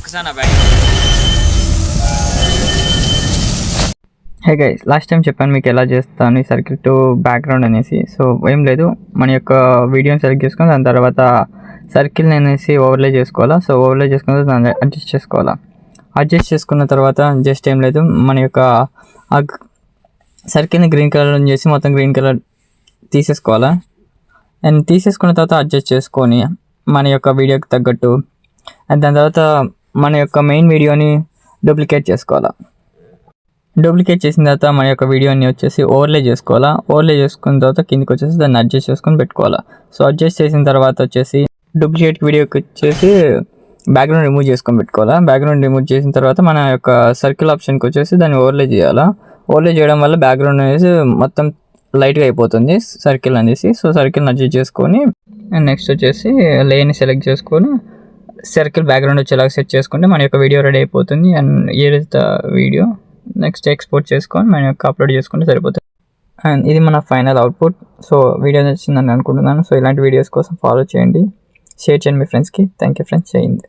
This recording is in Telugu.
ఒక్కసారి back. Hey guys, last time చెప్పాను మీకు ఎలా చేస్తాను ఈ సర్కిల్ టు బ్యాక్గ్రౌండ్ అనేసి. సో ఏం లేదు, మన యొక్క వీడియోని సెలెక్ట్ చేసుకొని దాని తర్వాత సర్కిల్ని అనేసి ఓవర్లే చేసుకోవాలా. సో ఓవర్లే చేసుకున్న దాన్ని అడ్జస్ట్ చేసుకోవాలా. అడ్జస్ట్ చేసుకున్న తర్వాత జస్ట్ ఏం లేదు, మన యొక్క సర్కిల్ని గ్రీన్ కలర్ చేసి మొత్తం గ్రీన్ కలర్ తీసేసుకోవాలా. అండ్ తీసేసుకున్న తర్వాత అడ్జస్ట్ చేసుకొని మన యొక్క వీడియోకి తగ్గట్టు అండ్ దాని తర్వాత మన యొక్క మెయిన్ వీడియోని డూప్లికేట్ చేసుకోవాలా. డూప్లికేట్ చేసిన తర్వాత మన యొక్క వీడియోని వచ్చేసి ఓవర్లే చేసుకోవాలా. ఓవర్లే చేసుకున్న తర్వాత కిందకి వచ్చేసి దాన్ని అడ్జస్ట్ చేసుకొని పెట్టుకోవాలా. సో అడ్జస్ట్ చేసిన తర్వాత వచ్చేసి డూప్లికేట్ వీడియోకి వచ్చేసి బ్యాక్గ్రౌండ్ రిమూవ్ చేసుకొని పెట్టుకోవాలా. బ్యాక్గ్రౌండ్ రిమూవ్ చేసిన తర్వాత మన యొక్క సర్కిల్ ఆప్షన్కి వచ్చేసి దాన్ని ఓవర్లే చేయాలా. ఓవర్లే చేయడం వల్ల బ్యాక్గ్రౌండ్ అనేసి మొత్తం లైట్గా అయిపోతుంది సర్కిల్ అనేసి. సో సర్కిల్ని అడ్జస్ట్ చేసుకొని అండ్ నెక్స్ట్ వచ్చేసి లేని సెలెక్ట్ చేసుకొని సర్కిల్ బ్యాక్గ్రౌండ్ వచ్చేలాగా సెట్ చేసుకుంటే మన యొక్క వీడియో రెడీ అయిపోతుంది. అండ్ ఏదైతే వీడియో నెక్స్ట్ ఎక్స్పోర్ట్ చేసుకొని మన యొక్క అప్లోడ్ చేసుకుంటే సరిపోతుంది. అండ్ ఇది మన ఫైనల్ అవుట్పుట్. సో వీడియో నచ్చిందని అనుకుంటున్నాను. సో ఇలాంటి వీడియోస్ కోసం ఫాలో చేయండి, షేర్ చేయండి మీ ఫ్రెండ్స్కి. Thank you friends. చేయండి.